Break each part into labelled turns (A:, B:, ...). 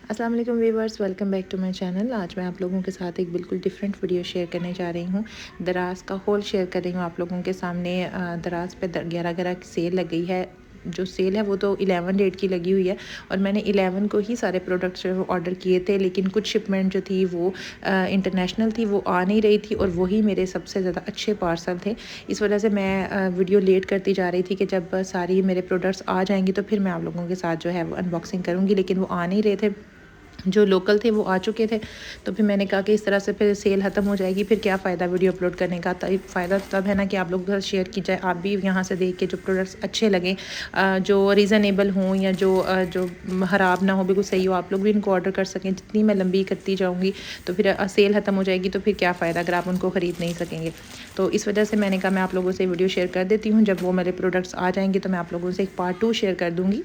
A: अस्सलाम वालेकुम viewers, welcome back to my channel. आज मैं आप लोगों के साथ एक बिल्कुल डिफरेंट वीडियो शेयर करने जा रही हूँ। दराज का हॉल शेयर कर रही हूँ आप लोगों के सामने। दराज पे 11 की सेल लग गई है। जो सेल है वो तो 11 डेट की लगी हुई है और मैंने 11 को ही सारे प्रोडक्ट्स जो ऑर्डर किए थे, लेकिन कुछ शिपमेंट जो थी वो इंटरनेशनल थी, वो आ नहीं रही थी और वही मेरे सबसे ज़्यादा अच्छे पार्सल थे। इस वजह से मैं वीडियो लेट करती जा रही थी कि जब सारी मेरे प्रोडक्ट्स आ जाएंगी तो फिर मैं आप लोगों के साथ जो है वो अनबॉक्सिंग करूँगी, लेकिन वो आ नहीं रहे थे। जो लोकल थे वो आ चुके थे, तो फिर मैंने कहा कि इस तरह से फिर सेल ख़त्म हो जाएगी, फिर क्या फ़ायदा वीडियो अपलोड करने का। तब फ़ायदा तब है ना कि आप लोगों के साथ शेयर की जाए, आप भी यहाँ से देख के जो प्रोडक्ट्स अच्छे लगें, जो रीज़नेबल हों या जो ख़राब ना हो, बिल्कुल सही हो, आप लोग भी इनको ऑर्डर कर सकें। जितनी मैं लंबी करती जाऊँगी तो फिर सेल ख़त्म हो जाएगी, तो फिर क्या फ़ायदा अगर आप उनको ख़रीद नहीं सकेंगे। तो इस वजह से मैंने कहा मैं आप लोगों से वीडियो शेयर कर देती हूँ। जब वो मेरे प्रोडक्ट्स आ जाएंगे तो मैं आप लोगों से एक पार्ट 2 शेयर कर दूँगी,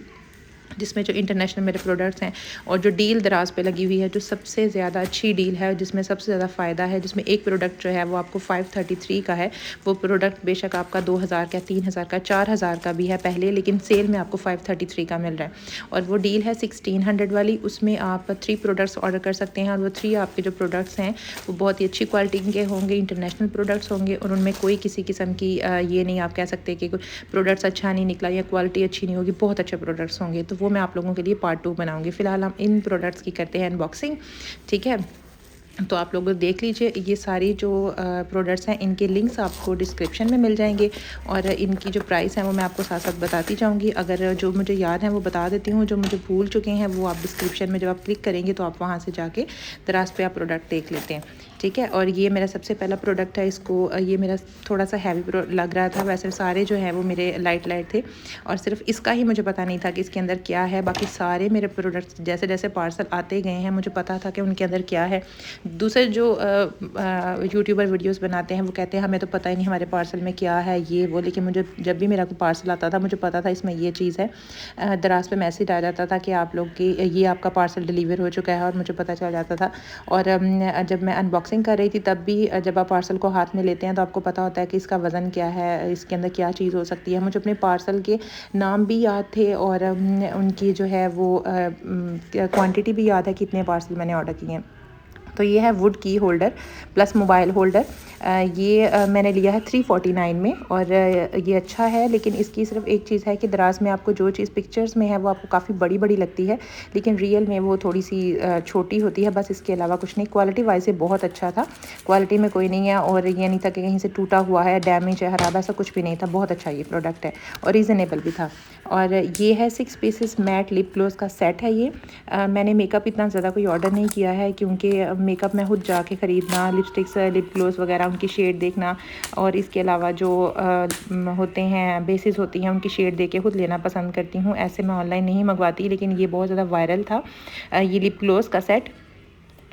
A: जिसमें जो इंटरनेशनल मेरे प्रोडक्ट्स हैं और जो डील दराज पे लगी हुई है, जो सबसे ज़्यादा अच्छी डील है, जिसमें सबसे ज़्यादा फ़ायदा है, जिसमें एक प्रोडक्ट जो है वो आपको 533 का है। वो प्रोडक्ट बेशक आपका 2000 का, 3000 का, 4000 का भी है पहले, लेकिन सेल में आपको 533 का मिल रहा है। और वो डील है 1600 वाली, उसमें आप 3 प्रोडक्ट्स ऑर्डर कर सकते हैं और वो 3 आपके जो प्रोडक्ट्स हैं वो बहुत ही अच्छी क्वालिटी के होंगे, इंटरनेशनल प्रोडक्ट्स होंगे और उनमें कोई किसी किस्म की ये नहीं आप कह सकते कि प्रोडक्ट्स अच्छा नहीं निकला या क्वालिटी अच्छी नहीं होगी, बहुत अच्छे प्रोडक्ट्स होंगे। तो वो मैं आप लोगों के लिए पार्ट 2 बनाऊंगी। फ़िलहाल हम इन प्रोडक्ट्स की करते हैं अनबॉक्सिंग, ठीक है। तो आप लोग देख लीजिए, ये सारी जो प्रोडक्ट्स हैं इनके लिंक्स आपको डिस्क्रिप्शन में मिल जाएंगे और इनकी जो प्राइस है वो मैं आपको साथ साथ बताती जाऊंगी। अगर जो मुझे याद है वो बता देती हूँ, जो मुझे भूल चुके हैं वो आप डिस्क्रिप्शन में जब आप क्लिक करेंगे तो आप वहाँ से जाके दराज पे आप प्रोडक्ट देख लेते हैं, ठीक है। और ये मेरा सबसे पहला प्रोडक्ट है। इसको ये मेरा थोड़ा सा हैवी लग रहा था, वैसे सारे जो है वो मेरे लाइट लाइट थे और सिर्फ इसका ही मुझे पता नहीं था कि इसके अंदर क्या है। बाकी सारे मेरे प्रोडक्ट्स जैसे जैसे पार्सल आते गए हैं मुझे पता था कि उनके अंदर क्या है। दूसरे जो यूट्यूबर वीडियोस बनाते हैं वो कहते हैं हमें तो पता ही नहीं हमारे पार्सल में क्या है ये वो, लेकिन मुझे जब भी मेरा कोई पार्सल आता था मुझे पता था इसमें ये चीज़ है। दराज पे मैसेज आ जाता था कि आप लोग की ये आपका पार्सल डिलीवर हो चुका है और मुझे पता चल जाता था। और जब मैं अनबॉक्सिंग कर रही थी तब भी जब आप पार्सल को हाथ में लेते हैं तो आपको पता होता है कि इसका वज़न क्या है, इसके अंदर क्या चीज़ हो सकती है। मुझे अपने पार्सल के नाम भी याद थे और उनकी जो है वो क्वांटिटी भी याद है, कितने पार्सल मैंने ऑर्डर किए हैं। तो ये है वुड की होल्डर प्लस मोबाइल होल्डर। ये मैंने लिया है 349 में और ये अच्छा है, लेकिन इसकी सिर्फ एक चीज़ है कि दराज में आपको जो चीज़ पिक्चर्स में है वो आपको काफ़ी बड़ी बड़ी लगती है, लेकिन रियल में वो थोड़ी सी छोटी होती है, बस इसके अलावा कुछ नहीं। क्वालिटी वाइज से बहुत अच्छा था, क्वालिटी में कोई नहीं है और ये नहीं था कि कहीं से टूटा हुआ है, डैमेज है, ख़राब, ऐसा कुछ भी नहीं था। बहुत अच्छा ये प्रोडक्ट है और रीज़नेबल भी था। और ये है 6 पीसेस मैट लिप ग्लोस का सेट है ये। मैंने मेकअप इतना ज़्यादा कोई ऑर्डर नहीं किया है क्योंकि मेकअप मैं खुद जाके ख़रीदना, लिपस्टिक्स लिप ग्लोस वगैरह उनकी शेड देखना और इसके अलावा जो होते हैं बेसिस होती हैं उनकी शेड देके खुद लेना पसंद करती हूँ। ऐसे मैं ऑनलाइन नहीं मंगवाती, लेकिन ये बहुत ज़्यादा वायरल था ये लिप ग्लोस का सेट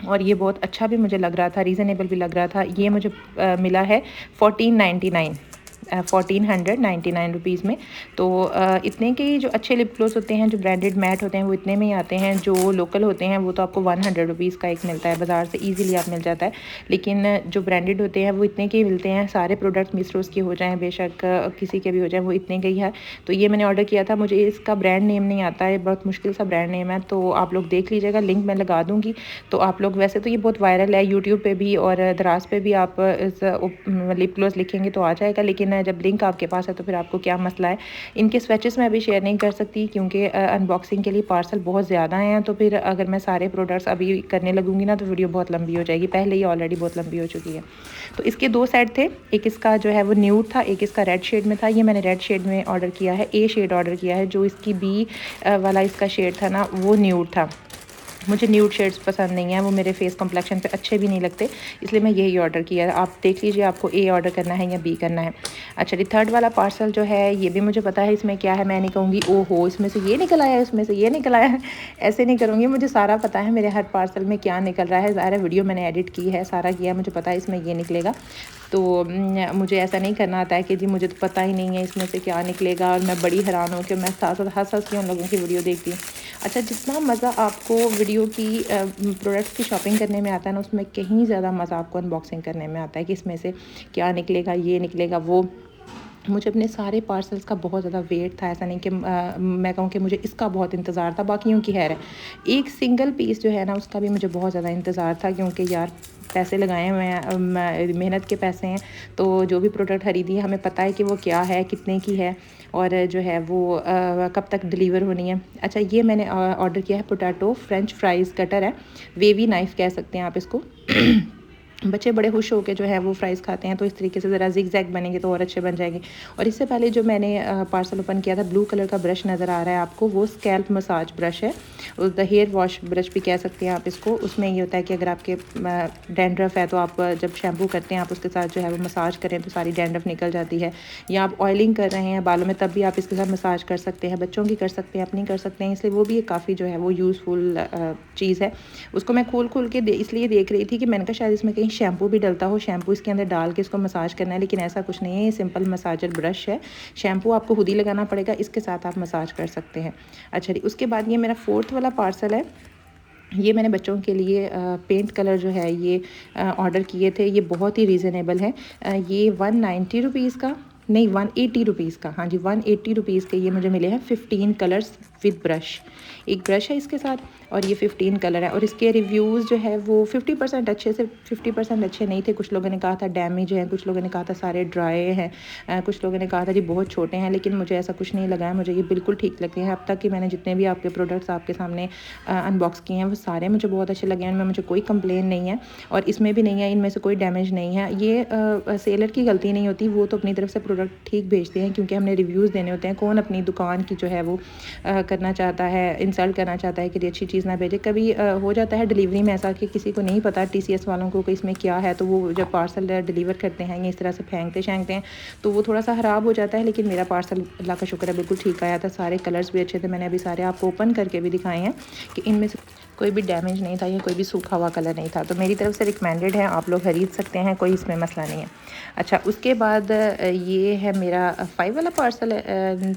A: और ये बहुत अच्छा भी मुझे लग रहा था, रीज़नेबल भी लग रहा था। ये मुझे मिला है 1499 1499 रुपीज़ में। तो इतने के जो अच्छे लिप ग्लोस होते हैं, जो ब्रांडेड मैट होते हैं वो इतने में ही आते हैं। जो लोकल होते हैं वो तो आपको 100 रुपीज़ का एक मिलता है, बाज़ार से ईज़िली आप मिल जाता है, लेकिन जो ब्रांडेड होते हैं वो इतने के ही मिलते हैं। सारे प्रोडक्ट मिस्रोज़ के हो जाएँ, बेशक किसी के भी हो जाए, वो इतने के ही है। तो ये मैंने ऑर्डर किया था, मुझे इसका ब्रांड नेम नहीं आता है, बहुत मुश्किल सा ब्रांड नेम है, तो आप लोग देख लीजिएगा, लिंक मैं लगा दूँगी। तो आप लोग, वैसे तो ये बहुत वायरल है यूट्यूब पे भी और दराज पे भी, आप इस लिप ग्लोस लिखेंगे तो आ जाएगा, लेकिन जब लिंक आपके पास है तो फिर आपको क्या मसला है। इनके स्वेचेस मैं अभी शेयर नहीं कर सकती क्योंकि अनबॉक्सिंग के लिए पार्सल बहुत ज़्यादा हैं, तो फिर अगर मैं सारे प्रोडक्ट्स अभी करने लगूंगी ना तो वीडियो बहुत लंबी हो जाएगी, पहले ही ऑलरेडी बहुत लंबी हो चुकी है। तो इसके 2 सेट थे, एक इसका जो है वो न्यूड था, एक इसका रेड शेड में था। ये मैंने रेड शेड में ऑर्डर किया है, ए शेड ऑर्डर किया है। जो इसकी बी वाला इसका शेड था ना वो न्यूड था। मुझे न्यूड शेड्स पसंद नहीं है, वो मेरे फेस कॉम्प्लेक्शन पे अच्छे भी नहीं लगते, इसलिए मैं यही ऑर्डर किया है। आप देख लीजिए आपको ए ऑर्डर करना है या बी करना है। अच्छा जी, थर्ड वाला पार्सल जो है ये भी मुझे पता है इसमें क्या है। मैं नहीं कहूँगी ओहो इसमें से ये निकल आया, इसमें से ये निकल आया, ऐसे नहीं करूँगी। मुझे सारा पता है मेरे हर पार्सल में क्या निकल रहा है। ज़ाहिर है वीडियो मैंने एडिट की है, सारा किया, मुझे पता है इसमें ये निकलेगा। तो मुझे ऐसा नहीं करना आता है कि जी मुझे तो पता ही नहीं है इसमें से क्या निकलेगा और मैं बड़ी हैरान हूँ कि मैं साथ साथ हंस हंस के उन लोगों की वीडियो देखती हूँ। अच्छा, जितना मज़ा आपको वीडियो की प्रोडक्ट्स की शॉपिंग करने में आता है ना, उसमें कहीं ज़्यादा मज़ा आपको अनबॉक्सिंग करने में आता है कि इसमें से क्या निकलेगा, ये निकलेगा वो। मुझे अपने सारे पार्सल्स का बहुत ज़्यादा वेट था। ऐसा नहीं कि मैं कहूँ कि मुझे इसका बहुत इंतज़ार था, बाकियों की खैर है। एक सिंगल पीस जो है ना उसका भी मुझे बहुत ज़्यादा इंतज़ार था, क्योंकि यार पैसे लगाए हुए हैं, मेहनत के पैसे हैं, तो जो भी प्रोडक्ट ख़रीदी है हमें पता है कि वो क्या है, कितने की है और जो है वो कब तक डिलीवर होनी है। अच्छा, ये मैंने ऑर्डर किया है पोटैटो फ्रेंच फ्राइज़ कटर है, वेवी नाइफ़ कह सकते हैं आप इसको। बच्चे बड़े खुश होकर जो है वो फ्राइज़ खाते हैं, तो इस तरीके से ज़रा ज़िग-ज़ैग बनेंगे तो और अच्छे बन जाएंगे। और इससे पहले जो मैंने पार्सल ओपन किया था, ब्लू कलर का ब्रश नज़र आ रहा है आपको, वो स्कैल्प मसाज ब्रश है, द हेयर वॉश ब्रश भी कह सकते हैं आप इसको। उसमें ये होता है कि अगर आपके डैंड्रफ है तो आप जब शैम्पू करते हैं आप उसके साथ जो है वो मसाज करें तो सारी डैंड्रफ निकल जाती है। या आप ऑयलिंग कर रहे हैं बालों में तब भी आप इसके साथ मसाज कर सकते हैं, बच्चों की कर सकते हैं, अपनी कर सकते हैं, इसलिए वो भी काफ़ी जो है वो यूज़फुल चीज़ है। उसको मैं खोल के इसलिए देख रही थी कि मैंने कहा शायद इसमें कहीं शैम्पू भी डलता हो, शैम्पू इसके अंदर डाल के इसको मसाज करना है, लेकिन ऐसा कुछ नहीं है। ये सिंपल मसाजर ब्रश है, शैम्पू आपको खुद ही लगाना पड़ेगा, इसके साथ आप मसाज कर सकते हैं। अच्छा जी, उसके बाद ये मेरा 4th वाला पार्सल है। ये मैंने बच्चों के लिए पेंट कलर जो है ये ऑर्डर किए थे। ये बहुत ही रीज़नेबल है। ये 190 रुपीज़ का नहीं, 180 रुपीज़ का, हाँ जी 180 रुपीज़ के ये मुझे मिले हैं 15 कलर्स विद ब्रश। एक ब्रश है इसके साथ और ये 15 कलर है। और इसके रिव्यूज़ जो है वो 50% अच्छे से 50% अच्छे नहीं थे। कुछ लोगों ने कहा था डैमेज है, कुछ लोगों ने कहा था सारे ड्राई हैं, कुछ लोगों ने कहा था जी बहुत छोटे हैं, लेकिन मुझे ऐसा कुछ नहीं लगा है, मुझे ये बिल्कुल ठीक लगते हैं। अब तक कि मैंने जितने भी आपके प्रोडक्ट्स आपके सामने अनबॉक्स किए हैं वो सारे मुझे बहुत अच्छे लगे हैं, उनमें मुझे कोई कंप्लेन नहीं है और इसमें भी नहीं है, इनमें से कोई डैमेज नहीं है। ये सेलर की गलती नहीं होती, वो तो अपनी तरफ से प्रोडक्ट ठीक भेजते हैं, क्योंकि हमने रिव्यूज़ देने होते हैं। कौन अपनी दुकान की जो है वो करना चाहता है, इंसल्ट करना चाहता है कि अच्छी चीज़ ना भेजे। कभी हो जाता है डिलीवरी में ऐसा कि किसी को नहीं पता TCS वालों को कि इसमें क्या है, तो वो जब पार्सल डिलीवर करते हैं ये इस तरह से फेंकते शेंकते हैं तो वो थोड़ा सा ख़राब हो जाता है। लेकिन मेरा पार्सल अल्लाह का शुक्र है बिल्कुल ठीक आया था, सारे कलर्स भी अच्छे थे। मैंने अभी सारे आपको ओपन करके भी दिखाए हैं कि इनमें से कोई भी डैमेज नहीं था या कोई भी सूखा हुआ कलर नहीं था। तो मेरी तरफ से रिकमेंडेड है, आप लोग ख़रीद सकते हैं, कोई इसमें मसला नहीं है। अच्छा, उसके बाद ये है मेरा 5 वाला पार्सल है,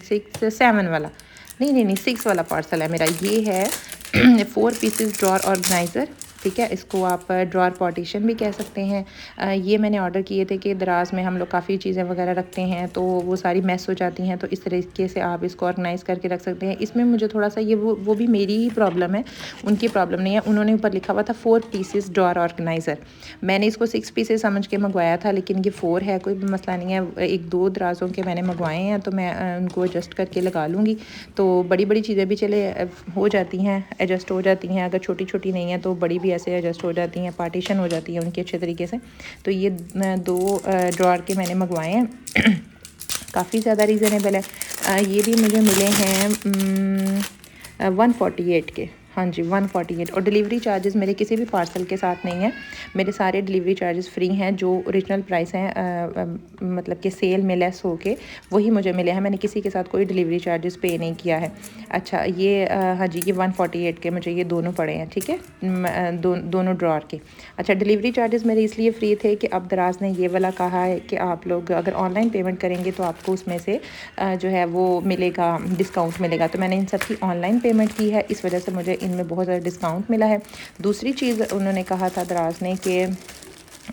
A: 7 वाला नहीं 6 वाला पार्सल है मेरा। ये है 4 पीसेस ड्रॉर ऑर्गेनाइज़र, ठीक है, इसको आप ड्रॉर पार्टीशन भी कह सकते हैं। ये मैंने ऑर्डर किए थे कि दराज में हम लोग काफ़ी चीज़ें वगैरह रखते हैं तो वो सारी मैस हो जाती हैं, तो इस तरीके से आप इसको ऑर्गेनाइज़ करके रख सकते हैं। इसमें मुझे थोड़ा सा ये वो भी मेरी ही प्रॉब्लम है, उनकी प्रॉब्लम नहीं है। उन्होंने ऊपर लिखा हुआ था 4 पीसेस ड्रॉर ऑर्गेनाइज़र, मैंने इसको 6 पीसेस समझ के मंगवाया था, लेकिन ये 4 है, कोई भी मसला नहीं है। 1-2 दराज़ों के मैंने मंगवाए हैं, तो मैं उनको एडजस्ट करके लगा लूँगी। तो बड़ी चीज़ें भी चले हो जाती हैं, एडजस्ट हो जाती हैं, अगर छोटी छोटी नहीं है तो बड़ी भी ऐसे एडजस्ट हो जाती हैं, पार्टीशन हो जाती है उनकी अच्छे तरीके से। तो ये 2 ड्रॉर के मैंने मंगवाए हैं, काफ़ी ज़्यादा रीज़नेबल है। ये भी मुझे मिले हैं 148 के, हाँ जी 148। और डिलीवरी चार्जेस मेरे किसी भी पार्सल के साथ नहीं है, मेरे सारे डिलीवरी चार्जेस फ्री हैं। जो ओरिजिनल प्राइस हैं मतलब कि सेल में लेस होके वही मुझे मिले हैं, मैंने किसी के साथ कोई डिलीवरी चार्जेस पे नहीं किया है। अच्छा, ये हाँ जी ये 148 के मुझे ये दोनों पड़े हैं, ठीक है, दोनों ड्रॉर के। अच्छा, डिलीवरी चार्जेस मेरे इसलिए फ्री थे कि अब दराज ने ये वाला कहा है कि आप लोग अगर ऑनलाइन पेमेंट करेंगे तो आपको उसमें से जो है वो मिलेगा, डिस्काउंट मिलेगा। तो मैंने इन सब की ऑनलाइन पेमेंट की है, इस वजह से मुझे इनमें बहुत ज़्यादा डिस्काउंट मिला है। दूसरी चीज़ उन्होंने कहा था दराज ने कि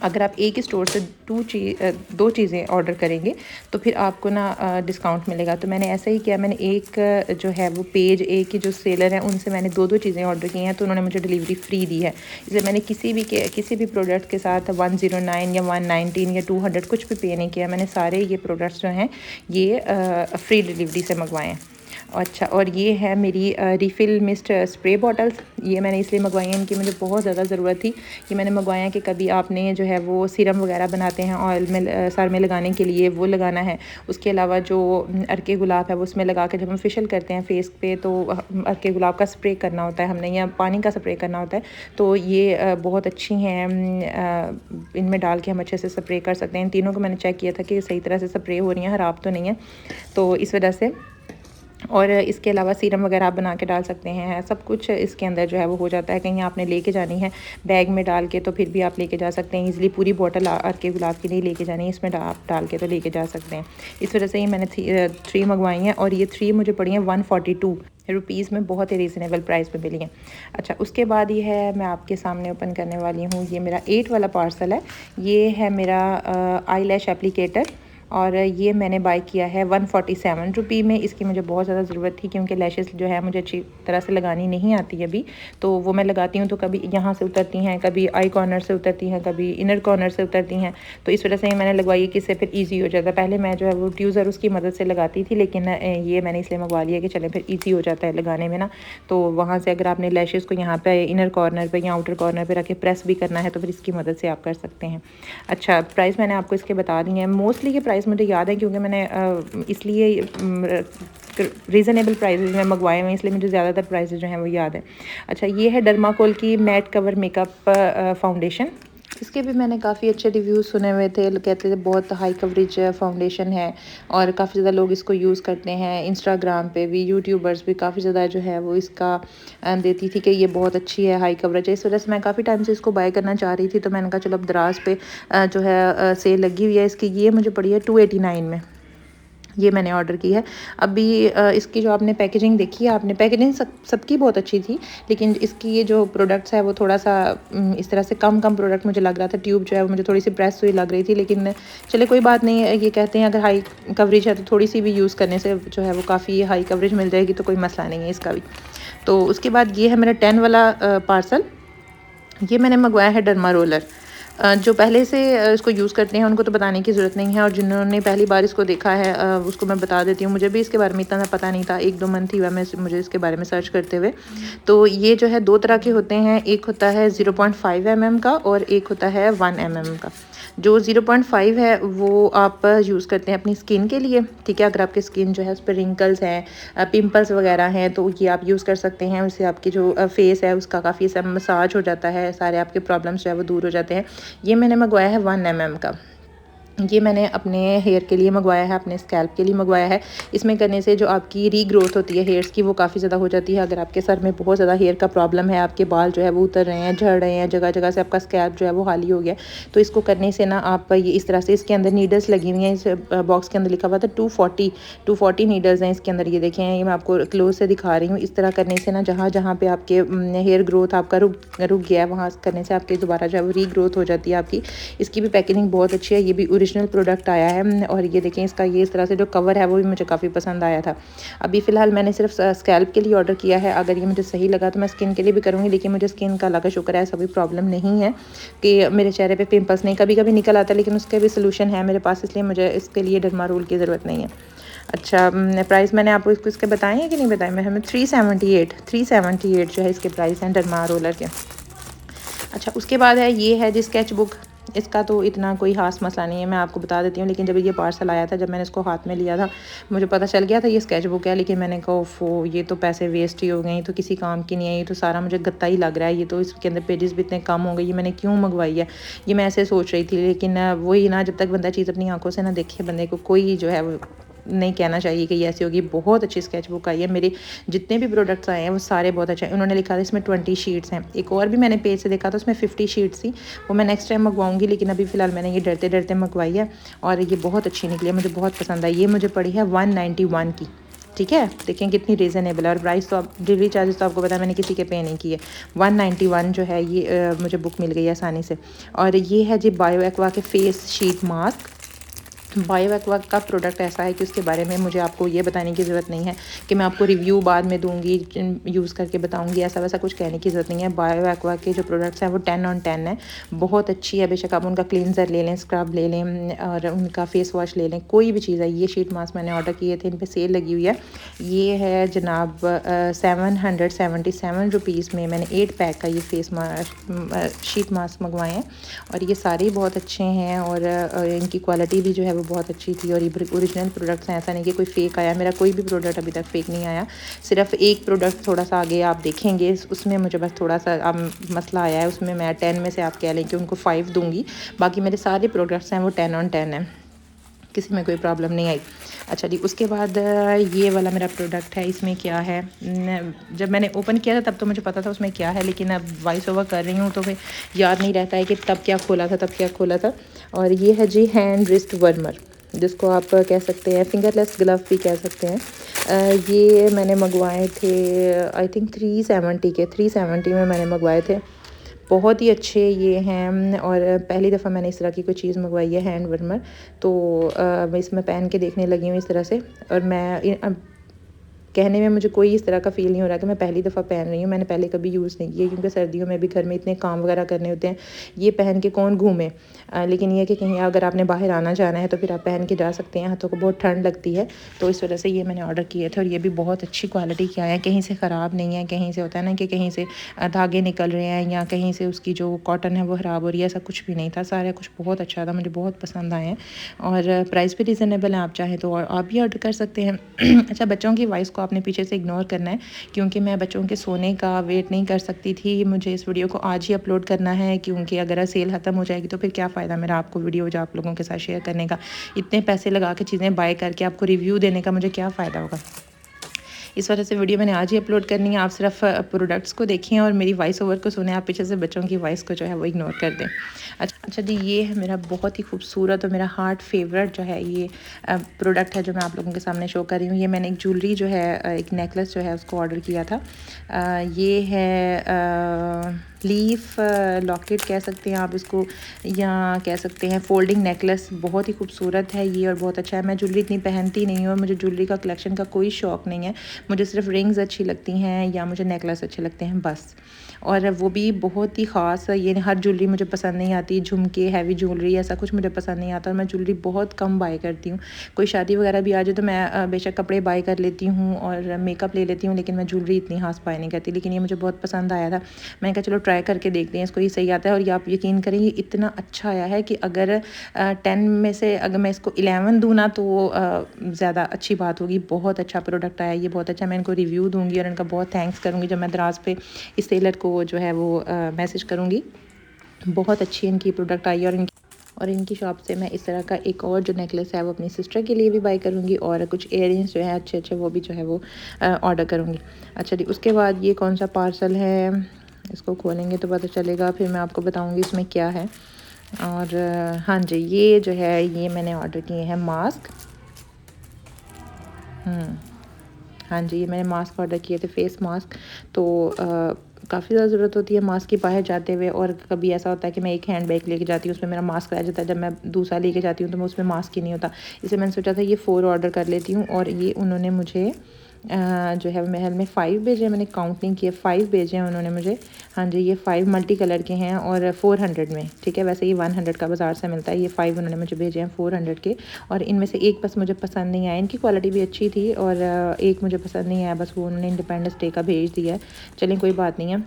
A: अगर आप एक ही स्टोर से 2 चीज़ें ऑर्डर करेंगे तो फिर आपको ना डिस्काउंट मिलेगा। तो मैंने ऐसा ही किया, मैंने एक जो है वो पेज एक की जो सेलर हैं उनसे मैंने 2 चीज़ें ऑर्डर की हैं, तो उन्होंने मुझे डिलीवरी फ्री दी है। इसलिए मैंने किसी भी प्रोडक्ट के साथ 109 या 119 या 200 कुछ भी पे नहीं किया। मैंने सारे ये प्रोडक्ट्स जो हैं ये फ्री डिलीवरी से मंगवाए हैं। अच्छा, और ये है मेरी रिफ़िल मिस्ट स्प्रे बॉटल्स, ये मैंने इसलिए मंगवाई हैं, इनकी मुझे बहुत ज़्यादा ज़रूरत थी। ये मैंने मंगवाया है कि कभी आपने जो है वो सीरम वगैरह बनाते हैं ऑयल में सर में लगाने के लिए, वो लगाना है। उसके अलावा जो अर्के गुलाब है वो उसमें लगा के जब हम फेशियल करते हैं फेस पे तो अर्के गुलाब का स्प्रे करना होता है हमने, या पानी का स्प्रे करना होता है। तो ये बहुत अच्छी हैं, इनमें डाल के हम अच्छे से स्प्रे कर सकते हैं। इन तीनों को मैंने चेक किया था कि सही तरह से स्प्रे हो रही हैं, ख़राब तो नहीं है, तो इस वजह से। और इसके अलावा सीरम वगैरह आप बना के डाल सकते हैं, सब कुछ इसके अंदर जो है वो हो जाता है। कहीं आपने लेके जानी है बैग में डाल के तो फिर भी आप लेके जा सकते हैं ईज़िली। पूरी बॉटल अर्के गुलाब की नहीं लेके जानी, इसमें आप डाल के तो लेके जा सकते हैं। इस वजह से ही मैंने 3 मंगवाई हैं और ये 3 मुझे पड़ी हैं 142 रुपीज़ में, बहुत ही रीज़नेबल प्राइस पे मिली हैं। अच्छा, उसके बाद ये है मैं आपके सामने ओपन करने वाली हूँ, ये मेरा 8 वाला पार्सल है। ये है मेरा आई लैश एप्लीकेटर, और ये मैंने बाय किया है 147 रुपये में। इसकी मुझे बहुत ज़्यादा ज़रूरत थी क्योंकि लैशेस जो है मुझे अच्छी तरह से लगानी नहीं आती अभी, तो वो मैं लगाती हूँ तो कभी यहाँ से उतरती हैं, कभी आई कॉर्नर से उतरती हैं, कभी इनर कॉर्नर से उतरती हैं। तो इस वजह से मैंने लगवाई कि इससे फिर ईजी हो जाता है। पहले मैं जो है वो ट्यूज़र उसकी मदद से लगाती थी, लेकिन ये मैंने इसलिए मंगवा लिया कि चलें फिर ईजी हो जाता है लगाने में ना। तो वहाँ से अगर आपने लैशेज़ को यहाँ पे इनर कॉर्नर पे या आउटर कॉर्नर पे रख के प्रेस भी करना है तो फिर इसकी मदद से आप कर सकते हैं। अच्छा, प्राइस मैंने आपको इसके बता दी हैं। मोस्टली ये प्राइस मुझे याद है क्योंकि मैंने इसलिए रीज़नेबल प्राइसेस में मंगवाए हुए, इसलिए मुझे ज़्यादातर प्राइसेस जो हैं वो याद है। अच्छा, ये है डर्माकोल की मैट कवर मेकअप फाउंडेशन। इसके भी मैंने काफ़ी अच्छे रिव्यूज़ सुने हुए थे, कहते थे बहुत हाई कवरेज फाउंडेशन है और काफ़ी ज़्यादा लोग इसको यूज़ करते हैं। इंस्टाग्राम पे भी यूट्यूबर्स भी काफ़ी ज़्यादा जो है वो इसका देती थी कि ये बहुत अच्छी है, हाई कवरेज है। इस वजह से मैं काफ़ी टाइम से इसको बाय करना चाह रही थी, तो मैंने कहा चलो अब दराज पे जो है सेल लगी हुई है इसकी। ये मुझे पड़ी है 289 में, ये मैंने ऑर्डर की है। अभी इसकी जो आपने पैकेजिंग देखी है, आपने पैकेजिंग सबकी बहुत अच्छी थी, लेकिन इसकी ये जो प्रोडक्ट्स है वो थोड़ा सा इस तरह से कम प्रोडक्ट मुझे लग रहा था। ट्यूब जो है वो मुझे थोड़ी सी प्रेस हुई लग रही थी, लेकिन चले कोई बात नहीं है। ये कहते हैं अगर हाई कवरेज है तो थोड़ी सी भी यूज़ करने से जो है वो काफ़ी हाई कवरेज मिल जाएगी, तो कोई मसला नहीं है इसका भी। तो उसके बाद ये है मेरा 10 वाला पार्सल। ये मैंने मंगवाया है डर्मा रोलर। जो पहले से इसको यूज़ करते हैं उनको तो बताने की ज़रूरत नहीं है, और जिन्होंने पहली बार इसको देखा है उसको मैं बता देती हूँ। मुझे भी इसके बारे में इतना पता नहीं था, 1-2 मंथ ही हुआ मुझे इसके बारे में सर्च करते हुए। तो ये जो है 2 तरह के होते हैं, एक होता है 0.5 mm का और एक होता है 1 mm का। जो 0.5 है वो आप यूज़ करते हैं अपनी स्किन के लिए, ठीक है। अगर आपकी स्किन जो है उस पर रिंकल्स हैं, पिंपल्स वगैरह हैं, तो ये आप यूज़ कर सकते हैं। उससे आपकी जो फेस है उसका काफ़ी सा मसाज हो जाता है, सारे आपके प्रॉब्लम्स जो है वो दूर हो जाते हैं। ये मैंने मंगवाया है 1 mm का। ये मैंने अपने हेयर के लिए मंगवाया है, अपने स्कैल्प के लिए मंगवाया है। इसमें करने से जो आपकी रीग्रोथ होती है हेयर्स की वो काफ़ी ज़्यादा हो जाती है। अगर आपके सर में बहुत ज़्यादा हेयर का प्रॉब्लम है, आपके बाल जो है वो उतर रहे हैं, झड़ रहे हैं, जगह जगह से आपका स्कैल्प जो है वो खाली हो गया, तो इसको करने से ना आप ये इस तरह से, इसके अंदर नीडल्स लगी हुई हैं। इस बॉक्स के अंदर लिखा हुआ था 240 नीडल्स हैं इसके अंदर। ये देखें, ये मैं आपको क्लोज से दिखा रही हूँ। इस तरह करने से ना जहाँ जहाँ पे आपके हेयर ग्रोथ आपका रुक गया है, वहाँ करने से आपके दोबारा जो है वो रीग्रोथ हो जाती है आपकी। इसकी भी पैकेजिंग बहुत अच्छी है, ये भी ओरिजिनल प्रोडक्ट आया है। और ये देखें, इसका ये इस तरह से जो कवर है वो भी मुझे काफ़ी पसंद आया था। अभी फ़िलहाल मैंने सिर्फ स्कैल्प के लिए ऑर्डर किया है। अगर ये मुझे सही लगा तो मैं स्किन के लिए भी करूँगी, लेकिन मुझे स्किन का अल्लाह का शुक्र है ऐसा कोई प्रॉब्लम नहीं है कि मेरे चेहरे पे पिंपल्स नहीं, कभी कभी निकल आता है, लेकिन उसका भी सोल्यूशन है मेरे पास, इसलिए मुझे इसके लिए डर्मा रोल की ज़रूरत नहीं है। अच्छा, प्राइस मैंने आपको इसके बताए हैं कि नहीं बताए? मैं हमें 378 जो है इसके प्राइस हैं डर्मा रोलर के। अच्छा, उसके बाद है ये है जी स्केच बुक। इसका तो इतना कोई ख़ास मसला नहीं है, मैं आपको बता देती हूँ। लेकिन जब ये पार्सल आया था, जब मैंने इसको हाथ में लिया था, मुझे पता चल गया था ये स्केच बुक है, लेकिन मैंने कहा ओफो, ये तो पैसे वेस्ट ही हो गए, तो किसी काम की नहीं है, ये तो सारा मुझे गत्ता ही लग रहा है, ये तो इसके अंदर पेजेस भी इतने कम हो गए, ये मैंने क्यों मंगवाई है, ये मैं ऐसे सोच रही थी। लेकिन वही ना, जब तक बंदा चीज़ अपनी आंखों से ना देखे, बंदे को कोई जो है वो नहीं कहना चाहिए कि ये ऐसी होगी। बहुत अच्छी स्केच बुक आई है। मेरे जितने भी प्रोडक्ट्स आए हैं वो सारे बहुत अच्छे हैं। उन्होंने लिखा था इसमें 20 शीट्स हैं। एक और भी मैंने पेज से देखा था, उसमें 50 शीट्स थी, वो मैं नेक्स्ट टाइम मंगवाऊंगी, लेकिन अभी फ़िलहाल मैंने ये डरते डरते मंगवाई है और ये बहुत अच्छी निकली है, मुझे बहुत पसंद आई। ये मुझे पड़ी है 191 की, ठीक है। देखें कितनी रीज़नेबल है, और प्राइस तो आप डिलीवरी चार्जेस तो आपको पता है मैंने किसी के पे नहीं किए। 191 जो है ये मुझे बुक मिल गई है आसानी से। और ये है जी बायो एक्वा के face sheet mask. Bio aqua का प्रोडक्ट ऐसा है कि उसके बारे में मुझे आपको ये बताने की ज़रूरत नहीं है कि मैं आपको रिव्यू बाद में दूंगी, यूज़ करके बताऊंगी, ऐसा वैसा कुछ कहने की ज़रूरत नहीं है। बायो एक्वा के जो प्रोडक्ट्स हैं वो 10 on 10 है, बहुत अच्छी है। बेशक आप उनका क्लींजर ले लें, स्क्रब ले लें और उनका फेस वॉश ले लें, कोई भी चीज़ है। ये शीट मास्क मैंने ऑर्डर किए थे, इन पर सेल लगी हुई है। ये है जनाब 777 रुपीज़ में मैंने 8 पैक का ये फेस मास्क शीट मास्क मंगवाए हैं, और ये सारे बहुत अच्छे हैं और इनकी क्वालिटी भी जो है वो बहुत अच्छी थी, और ये ओरिजिनल प्रोडक्ट्स हैं। ऐसा नहीं कि कोई फ़ेक आया, मेरा कोई भी प्रोडक्ट अभी तक फ़ेक नहीं आया। सिर्फ एक प्रोडक्ट थोड़ा सा आगे आप देखेंगे, उसमें मुझे बस थोड़ा सा मसला आया है, उसमें मैं 10 में से आप कह लें कि उनको 5 दूँगी। बाकी मेरे सारे प्रोडक्ट्स हैं वो 10 on 10 हैं, किसी में कोई प्रॉब्लम नहीं आई। अच्छा जी, उसके बाद ये वाला मेरा प्रोडक्ट है। इसमें क्या है, जब मैंने ओपन किया था तब तो मुझे पता था उसमें क्या है, लेकिन अब वॉइस ओवर कर रही हूँ तो फिर याद नहीं रहता है कि तब क्या खोला था। और ये है जी हैंड रिस्ट वार्मर, जिसको आप कह सकते हैं फिंगरलेस ग्लव भी कह सकते हैं। ये मैंने मंगवाए थे आई थिंक 370 में मैंने मंगवाए थे। बहुत ही अच्छे ये हैं और पहली दफ़ा मैंने इस तरह की कोई चीज़ मंगवाई है हैंड वार्मर। तो मैं इसमें पहन के देखने लगी हूँ इस तरह से, और मैं कहने में मुझे कोई इस तरह का फ़ील नहीं हो रहा कि मैं पहली दफ़ा पहन रही हूँ। मैंने पहले कभी यूज़ नहीं किया, क्योंकि सर्दियों में भी घर में इतने काम वगैरह करने होते हैं, ये पहन के कौन घूमे। लेकिन ये कि कहीं अगर आपने बाहर आना जाना है तो फिर आप पहन के जा सकते हैं। हाथों को बहुत ठंड लगती है, तो इस वजह से ये मैंने ऑर्डर किए थे। और ये भी बहुत अच्छी क्वालिटी के आए हैं, कहीं से ख़राब नहीं है। कहीं से होता है ना कि कहीं से धागे निकल रहे हैं या कहीं से उसकी जो कॉटन है वो ख़राब हो रही है, ऐसा कुछ भी नहीं था। सारा कुछ बहुत अच्छा था, मुझे बहुत पसंद आए हैं और प्राइस भी रीज़नेबल है। आप चाहें तो और आप भी ऑर्डर कर सकते हैं। अच्छा, बच्चों की वॉइस को आपने पीछे से इग्नोर करना है, क्योंकि मैं बच्चों के सोने का वेट नहीं कर सकती थी। मुझे इस वीडियो को आज ही अपलोड करना है, क्योंकि अगर सेल ख़त्म हो जाएगी तो फिर क्या फ़ायदा मेरा आपको वीडियो जो आप लोगों के साथ शेयर करने का। इतने पैसे लगा के चीज़ें बाय करके आपको रिव्यू देने का मुझे क्या फ़ायदा होगा। इस वजह से वीडियो मैंने आज ही अपलोड करनी है। आप सिर्फ प्रोडक्ट्स को देखें और मेरी वॉइस ओवर को सुने। आप पीछे से बच्चों की वॉइस को जो है वो इग्नोर कर दें। अच्छा जी, ये है मेरा बहुत ही खूबसूरत और मेरा हार्ट फेवरेट जो है ये प्रोडक्ट है, जो मैं आप लोगों के सामने शो कर रही हूँ। ये मैंने एक ज्वेलरी जो है, एक नेकलेस जो है उसको ऑर्डर किया था। ये है लीफ लॉकेट कह सकते हैं आप इसको, या कह सकते हैं फोल्डिंग नेकलेस। बहुत ही खूबसूरत है ये और बहुत अच्छा है। मैं ज्वेलरी इतनी पहनती नहीं हूँ और मुझे ज्वेलरी का कलेक्शन का कोई शौक़ नहीं है। मुझे सिर्फ रिंग्स अच्छी लगती हैं या मुझे नेकलेस अच्छे लगते हैं बस, और वो भी बहुत ही ख़ास। ये हर ज्वेलरी मुझे पसंद नहीं आती, झुमके हैवी ज्वेलरी ऐसा कुछ मुझे पसंद नहीं आता, और मैं ज्वेलरी बहुत कम बाय करती हूँ। कोई शादी वगैरह भी आ जाए तो मैं बेशक कपड़े बाय कर लेती हूँ और मेकअप ले लेती हूँ, लेकिन मैं ज्वेलरी इतनी खास बाय नहीं करती। लेकिन ये मुझे बहुत पसंद आया था, मैंने कहा चलो ट्राई करके देखते हैं इसको, ये सही आता है। और ये आप यकीन करें, ये इतना अच्छा आया है कि अगर 10 में से अगर मैं इसको 11 दूँ ना तो ज़्यादा अच्छी बात होगी। बहुत अच्छा प्रोडक्ट आया, ये बहुत अच्छा। मैं इनको रिव्यू दूँगी और इनका बहुत थैंक्स करूँगी जब मैं दराज पे इस टेलर को जो है वो मैसेज करूँगी। बहुत अच्छी इनकी प्रोडक्ट आई है, और इनकी शॉप से मैं इस तरह का एक और जो नेकलेस है वो अपनी सिस्टर के लिए भी बाय करूँगी, और कुछ इयररिंग्स जो है अच्छे अच्छे वो भी जो है वो ऑर्डर करूँगी। अच्छा जी, उसके बाद ये कौन सा पार्सल है, इसको खोलेंगे तो पता चलेगा, फिर मैं आपको बताऊँगी इसमें क्या है। और हाँ जी, ये जो है ये मैंने ऑर्डर किए हैं मास्क। हाँ जी, ये मैंने मास्क ऑर्डर किए थे, फेस मास्क। तो काफ़ी ज़्यादा ज़रूरत होती है मास्क की बाहर जाते हुए, और कभी ऐसा होता है कि मैं एक हैंड बैग लेके जाती हूँ, उसमें मेरा मास्क रह जाता है। जब मैं दूसरा लेके जाती हूँ तो मैं उसमें मास्क ही नहीं होता। इसलिए मैंने सोचा था ये 4 ऑर्डर कर लेती हूँ, और ये उन्होंने मुझे जो है महल में 5 भेजे, मैंने काउंट नहीं किया, 5 भेजे हैं उन्होंने मुझे। हाँ जी, ये 5 मल्टी कलर के हैं और 400 में, ठीक है। वैसे ये 100 का बाज़ार से मिलता है, ये 5 उन्होंने मुझे भेजे हैं 400 के। और इनमें से एक बस मुझे पसंद नहीं आया, इनकी क्वालिटी भी अच्छी थी, और एक मुझे पसंद नहीं आया, बस वो उन्होंने इंडिपेंडेंस डे का भेज दिया है। चलें, कोई बात नहीं है।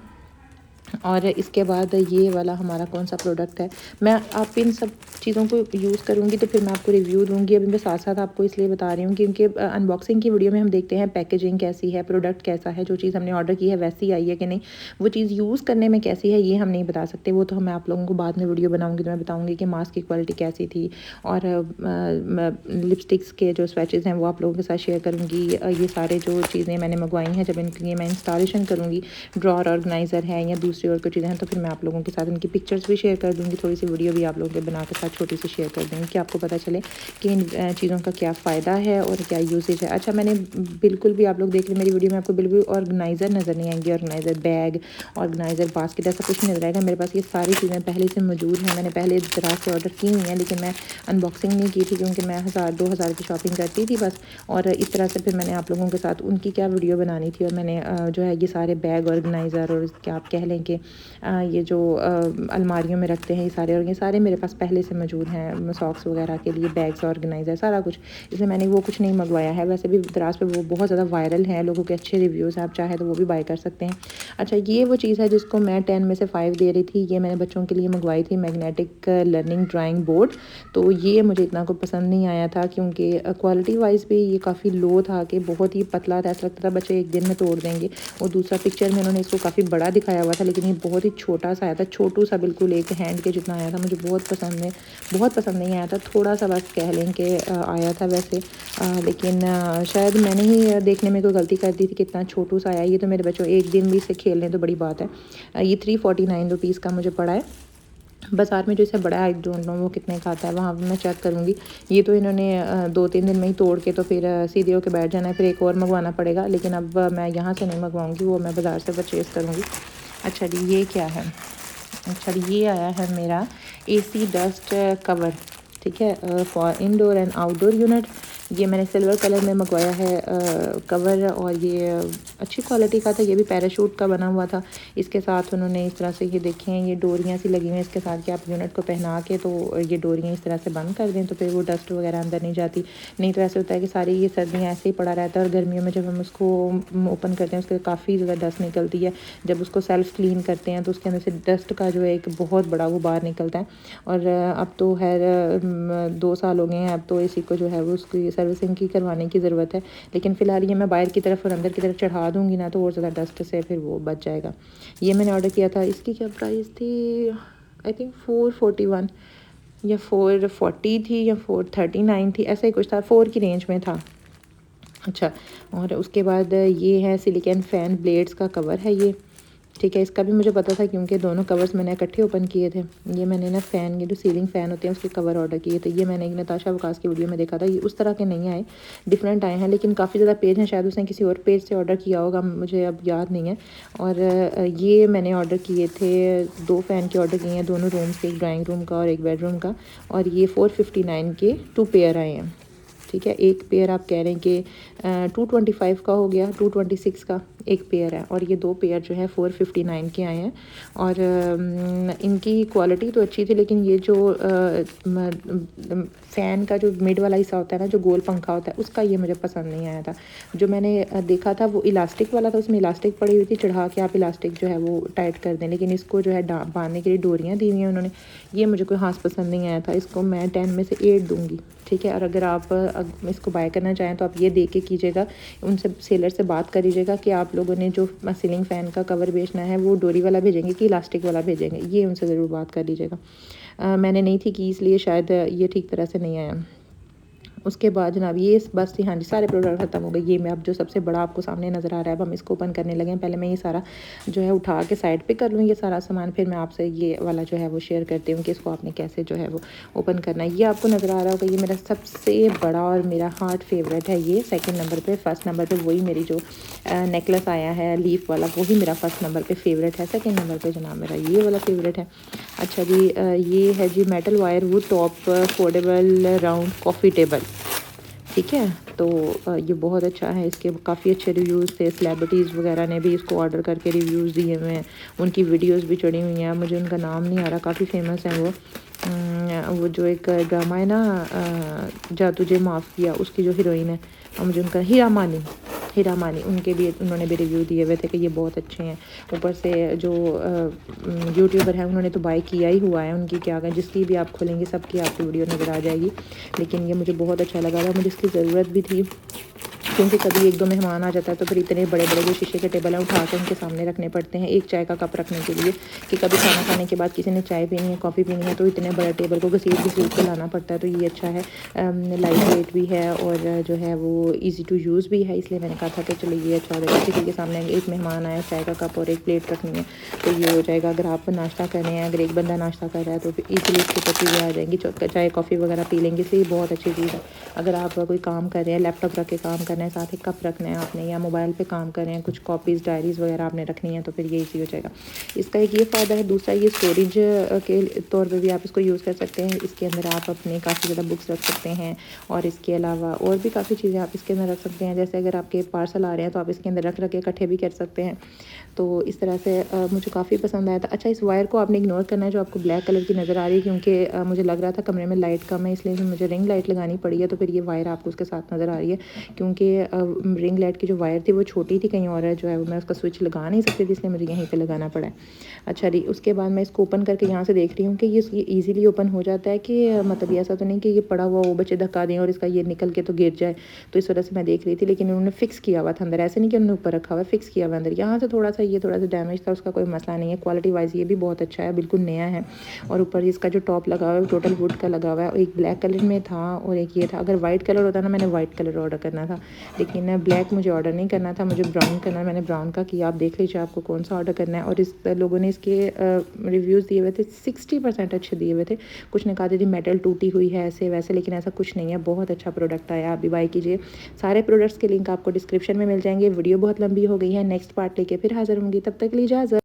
A: और इसके बाद ये वाला हमारा कौन सा प्रोडक्ट है, मैं आप इन सब चीज़ों को यूज़ करूँगी तो फिर मैं आपको रिव्यू दूँगी। अभी मैं साथ साथ आपको इसलिए बता रही हूँ क्योंकि अनबॉक्सिंग की वीडियो में हम देखते हैं पैकेजिंग कैसी है, प्रोडक्ट कैसा है, जो चीज़ हमने ऑर्डर की है वैसी आई है कि नहीं, वो चीज़ यूज़ करने में कैसी है ये हम नहीं बता सकते। वो तो मैं आप लोगों को बाद में वीडियो बनाऊँगी तो मैं बताऊँगी कि मास्क की क्वालिटी कैसी थी। और लिपस्टिक्स के जो स्वैचेज़ हैं वो आप लोगों के साथ शेयर करूँगी। ये सारे जो चीज़ें मैंने मंगवाई हैं, जब इनके लिए मैं इंस्टॉलेशन करूँगी, ड्रॉर ऑर्गेनाइज़र है या दूसरी और कुछ चीज़ें हैं, तो फिर मैं आप लोगों के साथ इनकी पिक्चर्स भी शेयर कर दूँगी। थोड़ी सी वीडियो भी आप लोगों के बना के साथ छोटी सी शेयर कर दूँगी कि आपको पता चले कि इन चीज़ों का क्या फ़ायदा है और क्या यूसेज है। अच्छा, मैंने बिल्कुल भी, आप लोग देख रहे मेरी वीडियो में, आपको बिल्कुल ऑर्गेनाइज़र नज़र नहीं आएंगे। ऑर्गेनाइज़र बैग, ऑर्गेनाइज़र बास्केट, ऐसा कुछ नज़र आएगा। मेरे पास ये सारी चीज़ें पहले से मौजूद हैं, मैंने पहले दराज से ऑर्डर की हुई हैं, लेकिन मैं अनबॉक्सिंग नहीं की थी क्योंकि मैं 1000-2000 की शॉपिंग करती थी बस। और इस तरह से फिर मैंने आप लोगों के साथ उनकी क्या वीडियो बनानी थी, और मैंने जो है ये सारे बैग, ऑर्गेनाइज़र, और क्या आप कह लें कि ये जो अलमारियों में रखते हैं ये सारे, और ये सारे मेरे पास पहले से मौजूद हैं, सॉक्स वगैरह के लिए बैग्स, ऑर्गेनाइज़र, सारा कुछ। इसलिए मैंने वो कुछ नहीं मंगवाया है। वैसे भी दराज पे वो बहुत ज़्यादा वायरल है, लोगों के अच्छे रिव्यूज़ हैं, आप चाहे तो वो भी बाय कर सकते हैं। अच्छा, ये वो चीज़ है जिसको मैं 10 में से 5 दे रही थी। ये मैंने बच्चों के लिए मंगवाई थी, मैग्नेटिक लर्निंग ड्राइंग बोर्ड। तो ये मुझे इतना को पसंद नहीं आया था क्योंकि क्वालिटी वाइज भी ये काफ़ी लो था, कि बहुत ही पतला था, ऐसा लगता था बच्चे एक दिन में तोड़ देंगे। और दूसरा पिक्चर में उन्होंने इसको काफ़ी बड़ा दिखाया हुआ था, लेकिन ये बहुत ही छोटा सा आया था, छोटू सा, बिल्कुल एक हैंड के जितना आया था। मुझे बहुत पसंद नहीं आया था, थोड़ा सा बस कह लें कि आया था वैसे। लेकिन शायद मैंने ही देखने में कोई गलती कर दी थी, कितना छोटू सा आया। ये तो मेरे बच्चों एक दिन भी इसे खेल लें तो बड़ी बात है। ये 349 रुपीज़ का मुझे पड़ा है। बाज़ार में जो इसे बड़ा है, आई डोंट नो वो कितने का आता है, वहाँ पर मैं चेक करूँगी। ये तो इन्होंने 2-3 दिन में ही तोड़ के तो फिर सीधे होकर बैठ जाना है, फिर एक और मंगवाना पड़ेगा। लेकिन अब मैं यहाँ से नहीं मंगवाऊँगी, वो मैं बाज़ार से परचेज़ करूँगी। अच्छा जी, ये क्या है, अच्छा, ये आया है मेरा एसी डस्ट कवर, ठीक है, for indoor and outdoor unit. ये मैंने सिल्वर कलर में मंगवाया है कवर, और ये अच्छी क्वालिटी का था। ये भी पैराशूट का बना हुआ था। इसके साथ उन्होंने इस तरह से ये देखें, ये डोरियाँ सी लगी हुई हैं इसके साथ कि आप यूनिट को पहना के तो ये डोरियाँ इस तरह से बंद कर दें तो फिर वो डस्ट वगैरह अंदर नहीं जाती। नहीं तो ऐसे होता है कि सारी ये सर्दियाँ ऐसे ही पड़ा रहता है, और गर्मियों में जब हम उसको ओपन करते हैं उसके काफ़ी ज़्यादा डस्ट निकलती है। जब उसको सेल्फ़ क्लीन करते हैं तो उसके अंदर से डस्ट का जो है एक बहुत बड़ा गुबार निकलता है। और अब तो खैर 2 साल हो गए हैं, अब तो इसी को जो है वो उसकी सर्विसिंग की करवाने की ज़रूरत है। लेकिन फ़िलहाल ये मैं बाहर की तरफ और अंदर की तरफ चढ़ा दूँगी ना तो और ज़्यादा डस्ट से फिर वो बच जाएगा। ये मैंने ऑर्डर किया था। इसकी क्या प्राइस थी, आई थिंक 441 या 440 थी या 439 थी, ऐसा ही कुछ था, 4 की रेंज में था। अच्छा, और उसके बाद ये है सिलिकॉन फ़ैन ब्लेड्स का कवर है ये, ठीक है। इसका भी मुझे पता था क्योंकि दोनों कवर्स मैंने इकट्ठे ओपन किए थे। ये मैंने ना फ़ैन, ये जो सीलिंग फ़ैन होते हैं उसके कवर ऑर्डर किए थे। ये मैंने एक नताशा वकास की वीडियो में देखा था। ये उस तरह के नहीं आए, डिफरेंट आए हैं, लेकिन काफ़ी ज़्यादा पेज हैं, शायद उसने किसी और पेज से ऑर्डर किया होगा, मुझे अब याद नहीं है। और ये मैंने ऑर्डर किए थे, 2 फ़ैन के ऑर्डर किए हैं, दोनों रूम्स के, एक ड्राइंग रूम का और एक बेडरूम का। और ये 459 के 2 पेयर आए हैं, ठीक है। एक पेयर आप कह रहे हैं कि 225 का हो गया, 226 का एक पेयर है, और ये 2 पेयर जो है 459 के आए हैं। और इनकी क्वालिटी तो अच्छी थी, लेकिन ये जो फ़ैन का जो मिड वाला हिस्सा होता है ना, जो गोल पंखा होता है, उसका ये मुझे पसंद नहीं आया था। जो मैंने देखा था वो इलास्टिक वाला था, उसमें इलास्टिक पड़ी हुई थी, चढ़ा के आप इलास्टिक जो है वो टाइट कर दें, लेकिन इसको जो है बांधने के लिए डोरियाँ दी हुई हैं उन्होंने। ये मुझे कोई ख़ास पसंद नहीं आया था। इसको मैं 10 में से 8 दूँगी, ठीक है। और अगर आप इसको बाय करना चाहें तो आप ये देख के कीजिएगा, उनसे सेलर से बात कर लीजिएगा कि आप लोगों ने जो सीलिंग फ़ैन का कवर बेचना है वो डोरी वाला भेजेंगे कि इलास्टिक वाला भेजेंगे, ये उनसे ज़रूर बात कर लीजिएगा। मैंने नहीं थी की, इसलिए शायद ये ठीक तरह से नहीं आया। उसके बाद जनाब ये बस थी, हाँ जी, सारे प्रोडक्ट ख़त्म हो गए। ये मैं अब जो सबसे बड़ा आपको सामने नज़र आ रहा है, अब हम इसको ओपन करने लगे हैं। पहले मैं ये सारा जो है उठा के साइड पे कर लूँ ये सारा सामान, फिर मैं आपसे ये वाला जो है वो शेयर करती हूँ कि इसको आपने कैसे जो है वो ओपन करना है। ये आपको नज़र आ रहा होगा, ये मेरा सबसे बड़ा और मेरा हार्ट फेवरेट है ये। सेकेंड नंबर पर, फर्स्ट नंबर पर वही मेरी जो नेकलेस आया है लीफ वाला, वही मेरा फर्स्ट नंबर पर फेवरेट है। सेकेंड नंबर पर जनाब मेरा ये वाला फेवरेट है। अच्छा जी, ये है G metal wire would top foldable round coffee table, ठीक है। तो ये बहुत अच्छा है, इसके काफ़ी अच्छे रिव्यूज़ थे, सेलिब्रिटीज़ वगैरह ने भी इसको ऑर्डर करके रिव्यूज़ दिए हुए हैं, उनकी वीडियोस भी चढ़ी हुई हैं। मुझे उनका नाम नहीं आ रहा, काफ़ी फेमस है वो जो एक ड्रामा है ना, जा तुझे माफ़ किया, उसकी जो हीरोइन है, और मुझे उनका हीरा मानी, उनके भी उन्होंने भी रिव्यू दिए हुए थे कि ये बहुत अच्छे हैं। ऊपर से जो यूट्यूबर है उन्होंने तो बाय किया ही हुआ है, उनकी क्या कहें, जिसकी भी आप खोलेंगे सबकी आपकी वीडियो नज़र आ जाएगी। लेकिन ये मुझे बहुत अच्छा लगा था, मुझे इसकी ज़रूरत भी थी, क्योंकि कभी 1-2 मेहमान आ जाता है तो फिर इतने बड़े-बड़े जो शीशे के टेबल हैं उठा के उनके सामने रखने पड़ते हैं, एक चाय का कप रखने के लिए, कि कभी खाना खाने के बाद किसी ने चाय पीनी है, कॉफ़ी पीनी है, तो इतने बड़े टेबल को घसीट के लाना पड़ता है। तो ये अच्छा है, लाइट वेट भी है और जो है वो ईज़ी टू यूज़ भी है, इसलिए मैंने कहा था कि चलो ये अच्छा होगा। किसी के सामने एक मेहमान आया, चाय का कप और एक प्लेट रखनी है तो ये हो जाएगा। अगर आप नाश्ता कर रहे हैं, अगर एक बंदा नाश्ता कर रहा है तो ईज़िली इसके ऊपर चीज़ें आ जाएंगी, चाय कॉफ़ी वगैरह पी लेंगे, इसलिए बहुत अच्छी चीज़ है। अगर आप कोई काम कर रहे हैं, लैपटॉप रख के काम करना है, साथ एक कप रखना है आपने, या मोबाइल पे काम कर रहे हैं, कुछ कॉपीज़ डायरीज़ वगैरह आपने रखनी है, तो फिर ये इजी हो जाएगा। इसका एक ये फ़ायदा है। दूसरा, ये स्टोरेज के तौर पे भी आप इसको यूज़ कर सकते हैं। इसके अंदर आप अपने काफ़ी ज़्यादा बुक्स रख सकते हैं, और इसके अलावा और भी काफ़ी चीज़ें आप इसके अंदर रख सकते हैं। जैसे अगर आपके पार्सल आ रहे हैं तो आप इसके अंदर रख के इकट्ठे भी कर सकते हैं। तो इस तरह से मुझे काफ़ी पसंद आया था। अच्छा, इस वायर को आपने इग्नोर करना है जो आपको ब्लैक कलर की नज़र आ रही है, क्योंकि मुझे लग रहा था कमरे में लाइट कम है, इसलिए मुझे रिंग लाइट लगानी पड़ी है। तो फिर ये वायर आपको उसके साथ नज़र आ रही है, क्योंकि रिंग लाइट की जो वायर थी वो छोटी थी, कहीं और है जो है वो मैं उसका स्विच लगा नहीं सकती थी, इसलिए मुझे यहीं पे लगाना पड़ा है। अच्छा जी, उसके बाद मैं इसको ओपन करके यहाँ से देख रही हूँ कि ये ईज़िली ओपन हो जाता है, कि मतलब ये ऐसा तो नहीं कि ये पड़ा हुआ वो बच्चे धक्का दें और इसका ये निकल के तो गिर जाए। तो इस वजह से मैं देख रही थी, लेकिन उन्होंने फिक्स किया हुआ था अंदर, ऐसे नहीं कि उन्होंने ऊपर रखा हुआ है, फिक्स किया हुआ अंदर। यहाँ से थोड़ा सा डैमेज था, उसका कोई मसला नहीं है। क्वालिटी वाइज ये भी बहुत अच्छा है, बिल्कुल नया है। और ऊपर इसका जो टॉप लगा हुआ है टोटल वुड का लगा हुआ है, एक ब्लैक कलर में था और एक ये था। अगर वाइट कलर होता ना, मैंने वाइट कलर ऑर्डर करना था, लेकिन ब्लैक मुझे ऑर्डर नहीं करना था, मुझे ब्राउन करना। मैंने ब्राउन का किया, आप देख लीजिए आपको कौन सा ऑर्डर करना है। और इस लोगों ने इसके रिव्यूज़ दिए हुए थे, 60% अच्छे दिए हुए थे। कुछ ने कहा थी मेटल टूटी हुई है ऐसे वैसे, लेकिन ऐसा कुछ नहीं है, बहुत अच्छा प्रोडक्ट आया, आप भी बाय कीजिए। सारे प्रोडक्ट्स के लिंक आपको डिस्क्रिप्शन में मिल जाएंगे। वीडियो बहुत लंबी हो गई है, नेक्स्ट पार्ट लेके फिर हाजिर होंगी, तब तक के लिए इजाज़त।